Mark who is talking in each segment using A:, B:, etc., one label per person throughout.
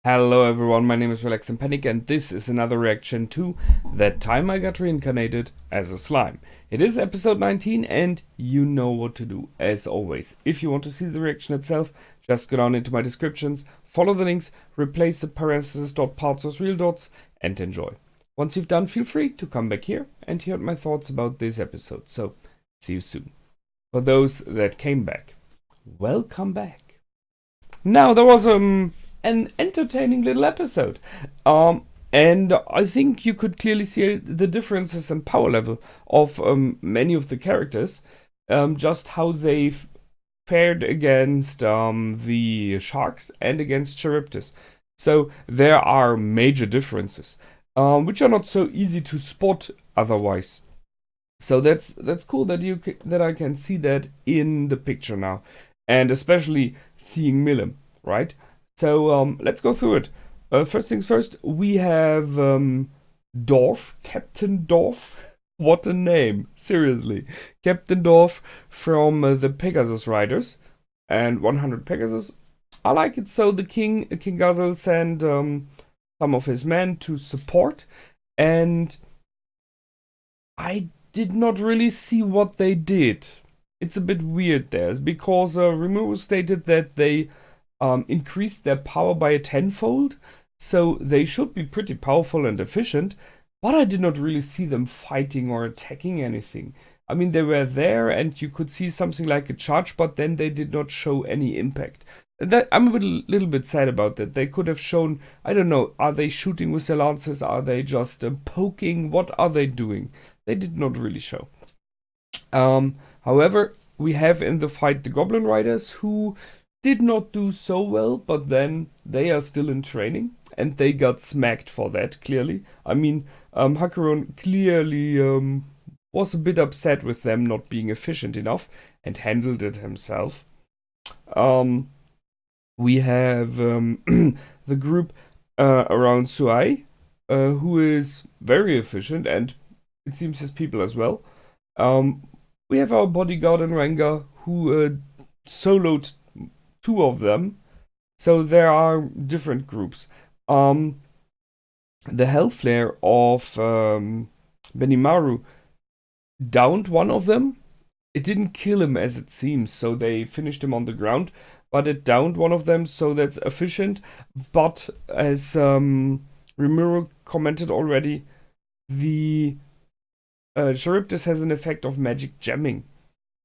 A: Hello everyone, my name is Relax and Panic and this is another reaction to That Time I Got Reincarnated as a Slime. It is episode 19 and you know what to do as always. If you want to see the reaction itself, just go down into my descriptions, follow the links, replace the parentheses dot parts as real dots and enjoy. Once you've done, feel free to come back here and hear my thoughts about this episode. So, see you soon. For those that came back, welcome back. Now, there was an entertaining little episode. And I think you could clearly see the differences in power level of many of the characters. Just how they've fared against the sharks and against Charybdis. So there are major differences, which are not so easy to spot otherwise. So that's cool that I can see that in the picture now, and especially seeing Milim, right? So let's go through it. First things first, we have Dorf, Captain Dorf. What a name, seriously. Captain Dorf from the Pegasus Riders and 100 Pegasus. I like it. So the King Gazel sent some of his men to support, and I did not really see what they did. It's a bit weird there, because Rimuru stated that they increased their power by a tenfold, so they should be pretty powerful and efficient, but I did not really see them fighting or attacking anything. I mean, they were there and you could see something like a charge, but then they did not show any impact. I'm a little bit sad about that. They could have shown, I don't know, are they shooting with their lances? Are they just poking? What are they doing? They did not really show. However, we have in the fight the Goblin Riders, who did not do so well, but then they are still in training and they got smacked for that, clearly. I mean, Hakuron clearly was a bit upset with them not being efficient enough and handled it himself. We have the group around Suai, who is very efficient, and it seems his people as well. We have our bodyguard and Ranga, who soloed two of them. So there are different groups. The Hellflare of Benimaru downed one of them. It didn't kill him as it seems, so they finished him on the ground, but it downed one of them, so that's efficient. But as Rimuru commented already, the Charybdis has an effect of magic jamming.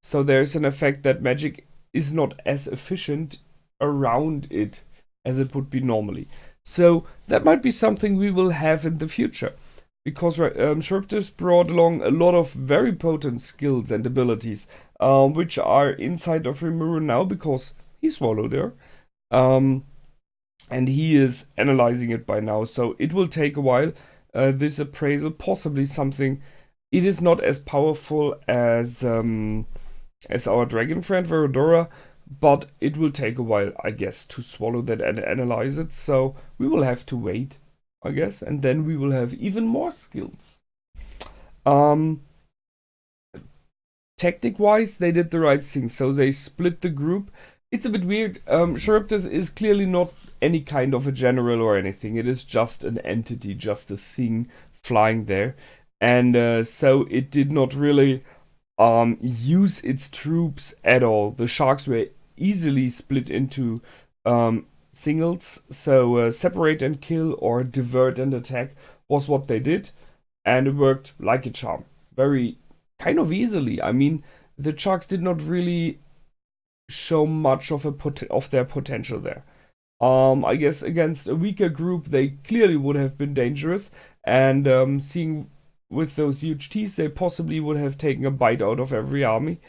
A: So there's an effect that magic is not as efficient around it as it would be normally. So that might be something we will have in the future, because Charybdis brought along a lot of very potent skills and abilities, which are inside of Rimuru now because he swallowed her. And he is analyzing it by now, so it will take a while. This appraisal, possibly something. It is not as powerful as our dragon friend Verodora, but it will take a while, I guess, to swallow that and analyze it. So we will have to wait, I guess, and then we will have even more skills. Tactic-wise, they did the right thing, so they split the group. It's a bit weird. Charybdis is clearly not any kind of a general or anything. It is just an entity, just a thing flying there. And so it did not really use its troops at all. The sharks were easily split into singles, so separate and kill or divert and attack was what they did, and it worked like a charm, very kind of easily. I mean, the sharks did not really show much of their potential there. I guess against a weaker group they clearly would have been dangerous, and seeing with those huge teeth, they possibly would have taken a bite out of every army.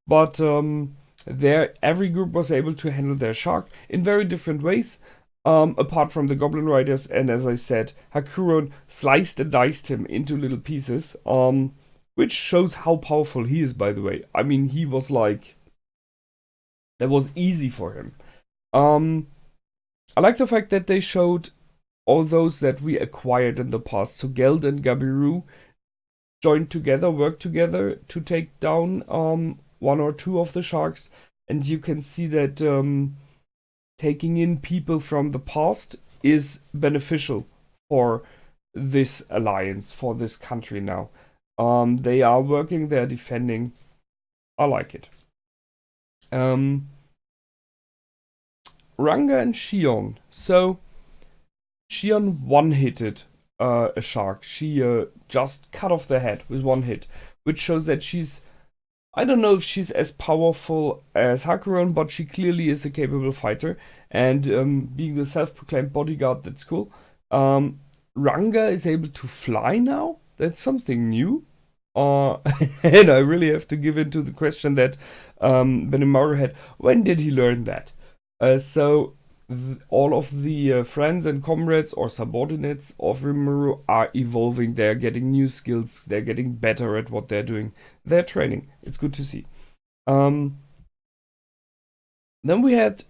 A: But every group was able to handle their shark in very different ways, apart from the Goblin Riders. And as I said, Hakuron sliced and diced him into little pieces, which shows how powerful he is, by the way. I mean, he was like... that was easy for him. I like the fact that they showed all those that we acquired in the past. So Geld and Gabiru joined together, worked together to take down one or two of the sharks, and you can see that taking in people from the past is beneficial for this alliance, for this country now. They are working, they're defending. I like it. Ranga and Shion. So, Shion one-hitted a shark. She just cut off the head with one hit, which shows that she's... I don't know if she's as powerful as Hakuron, but she clearly is a capable fighter. And being the self-proclaimed bodyguard, that's cool. Ranga is able to fly now. That's something new. And I really have to give in to the question that Benimaru had. When did he learn that? So all of the friends and comrades or subordinates of Rimuru are evolving. They're getting new skills. They're getting better at what they're doing. They're training. It's good to see. Then we had,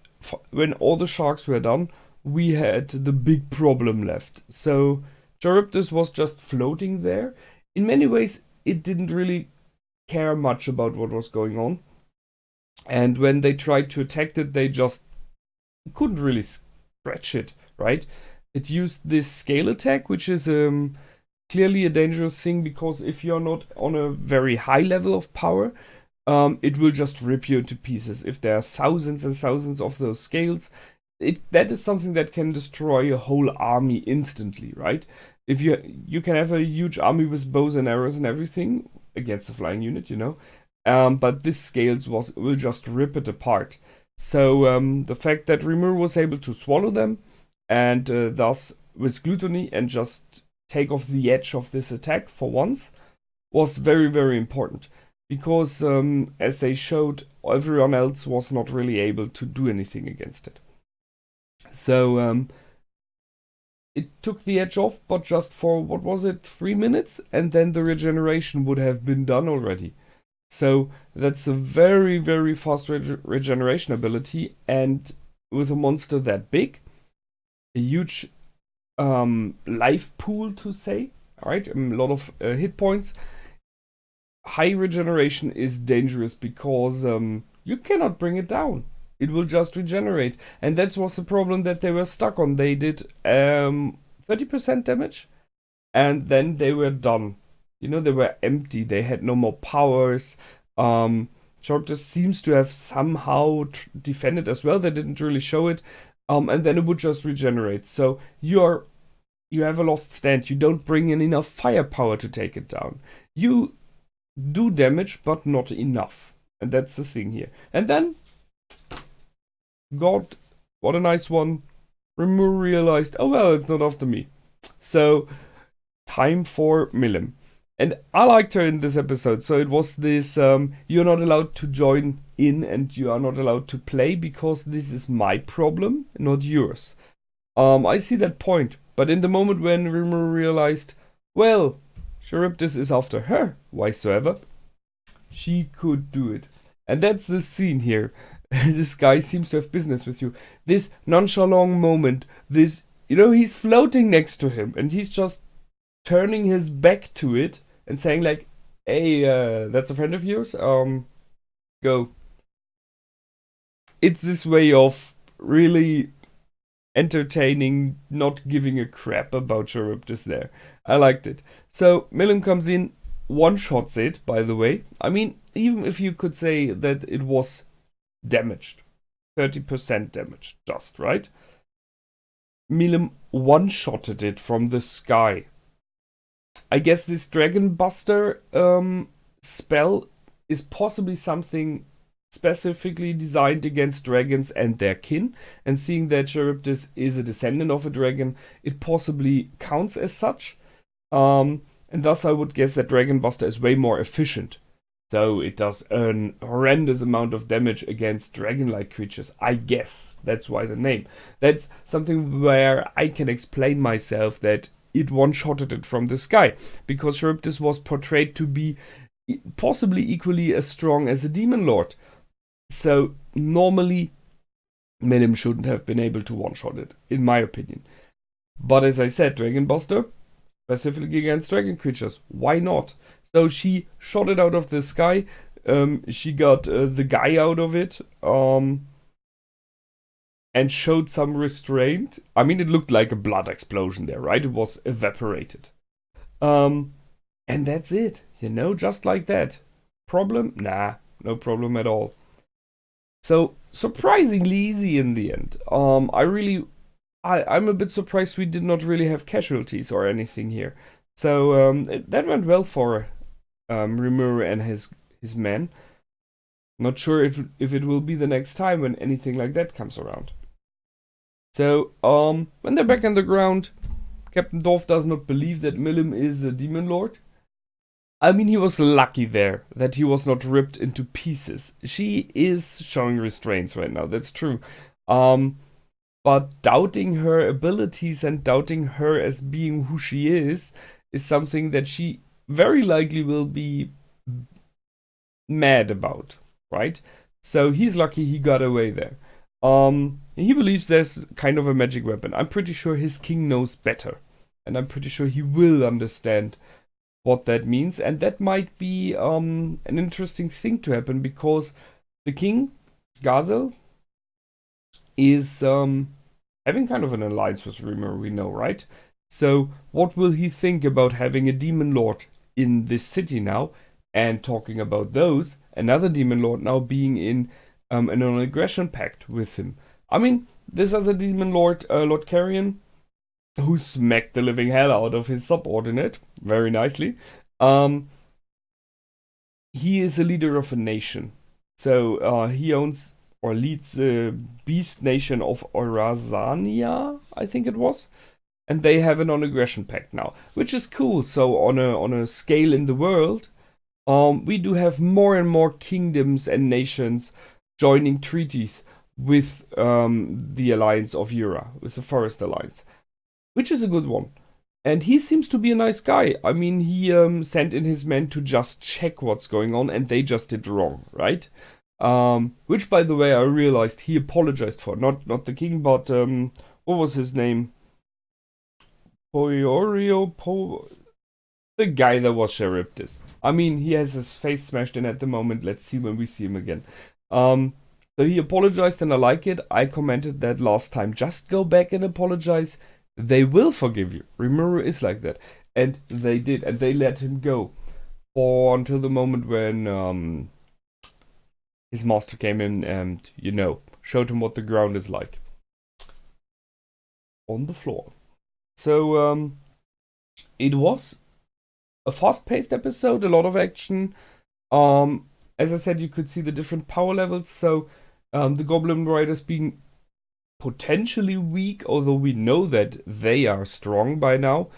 A: when all the sharks were done, we had the big problem left. So Charybdis was just floating there. In many ways, it didn't really care much about what was going on. And when they tried to attack it, they just couldn't really scratch it, right? It used this scale attack, which is clearly a dangerous thing, because if you're not on a very high level of power, it will just rip you into pieces. If there are thousands and thousands of those scales, that is something that can destroy a whole army instantly, right? If you can have a huge army with bows and arrows and everything against a flying unit, you know, but this scales will just rip it apart. So the fact that Rimuru was able to swallow them, and thus with gluttony and just take off the edge of this attack for once, was very, very important. Because as they showed, everyone else was not really able to do anything against it. So it took the edge off, but just for, what was it, 3 minutes? And then the regeneration would have been done already. So that's a very, very fast regeneration ability. And with a monster that big, a huge life pool to say, right? A lot of hit points. High regeneration is dangerous because you cannot bring it down. It will just regenerate. And that was the problem that they were stuck on. They did 30% damage, and then they were done. You know, they were empty. They had no more powers. Charybdis seems to have somehow defended as well. They didn't really show it. And then it would just regenerate. So you have a lost stand. You don't bring in enough firepower to take it down. You do damage, but not enough. And that's the thing here. And then, God, what a nice one. Rimuru realized, oh well, it's not after me. So, time for Milim. And I liked her in this episode. So it was this, you're not allowed to join in and you are not allowed to play because this is my problem, not yours. I see that point. But in the moment when Rimuru realized, well, Charybdis is after her, whysoever, she could do it. And that's the scene here. This guy seems to have business with you. This nonchalant moment, this, you know, he's floating next to him and he's just turning his back to it and saying like, hey, that's a friend of yours? Go. It's this way of really entertaining, not giving a crap about Charybdis there. I liked it. So Milim comes in, one-shots it, by the way. I mean, even if you could say that it was damaged, 30% damaged, just, right? Milim one-shotted it from the sky. I guess this Dragon Buster spell is possibly something specifically designed against dragons and their kin, and seeing that Charybdis is a descendant of a dragon, it possibly counts as such. And thus I would guess that Dragon Buster is way more efficient. So it does a horrendous amount of damage against dragon-like creatures. I guess that's why the name. That's something where I can explain myself that it one-shotted it from the sky, because Charybdis was portrayed to be possibly equally as strong as a demon lord. So normally Milim shouldn't have been able to one-shot it, in my opinion. But as I said, Dragon Buster, specifically against dragon creatures, why not? So she shot it out of the sky. She got the guy out of it. and showed some restraint. I mean, it looked like a blood explosion there, right? It was evaporated. And that's it, just like that. Problem? Nah, no problem at all. So, surprisingly easy in the end. I'm a bit surprised we did not really have casualties or anything here. So, that went well for Rimuru and his men. Not sure if it will be the next time when anything like that comes around. So, when they're back on the ground, Captain Dorf does not believe that Milim is a demon lord. I mean, he was lucky there that he was not ripped into pieces. She is showing restraints right now, that's true. But doubting her abilities and doubting her as being who she is something that she very likely will be mad about, right? So he's lucky he got away there. He believes there's kind of a magic weapon. I'm pretty sure his king knows better. And I'm pretty sure he will understand what that means. And that might be an interesting thing to happen, because the king, Gazel, is having kind of an alliance with Rimuru, we know, right? So what will he think about having a demon lord in this city now? And talking about those, another demon lord now being in an aggression pact with him. I mean, this other demon lord, Lord Carrion, who smacked the living hell out of his subordinate very nicely. He is a leader of a nation. So he owns or leads the beast nation of Orazania, I think it was. And they have a non-aggression pact now, which is cool. So on a scale in the world, we do have more and more kingdoms and nations joining treaties with the Alliance of Yura, with the Forest Alliance, which is a good one. And he seems to be a nice guy. I mean, he sent in his men to just check what's going on, and they just did wrong, right? Which, by the way, I realized he apologized for. Not the king, but what was his name? The guy that was Charybdis. I mean, he has his face smashed in at the moment. Let's see when we see him again. So he apologized, and I like it. I commented that last time. Just go back and apologize. They will forgive you. Rimuru is like that. And they did. And they let him go. Until the moment when his master came in and, showed him what the ground is like. On the floor. So, it was a fast-paced episode, a lot of action. As I said, you could see the different power levels. So, the Goblin Riders being potentially weak, although we know that they are strong by now.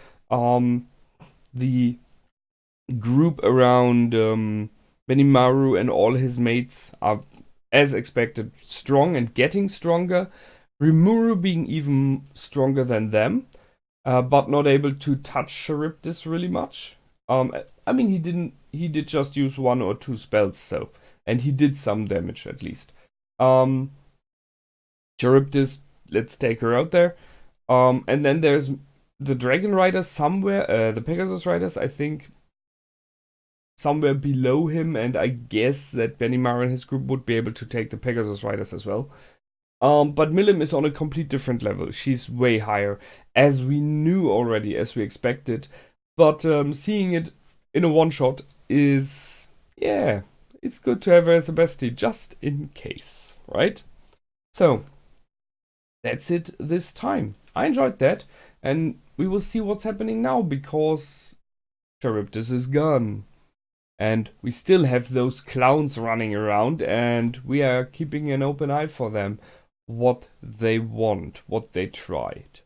A: The group around Benimaru and all his mates are, as expected, strong and getting stronger. Rimuru being even stronger than them, but not able to touch Charybdis really much. I mean, he did just use 1 or 2 spells, so, and he did some damage at least. Charybdis, let's take her out there. And then there's the Dragon Riders somewhere, the Pegasus Riders, I think, somewhere below him, and I guess that Benimaru and his group would be able to take the Pegasus Riders as well. But Milim is on a complete different level. She's way higher, as we knew already, as we expected. But seeing it in a one-shot is, yeah, it's good to have her as a bestie, just in case, right? So, that's it this time. I enjoyed that, and we will see what's happening now, because Charybdis is gone. And we still have those clowns running around, and we are keeping an open eye for them. What they want, what they tried.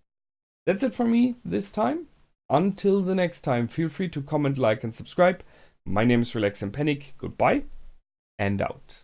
A: That's it for me this time. Until the next time, feel free to comment, like, and subscribe. My name is Relax and Panic. Goodbye, and out.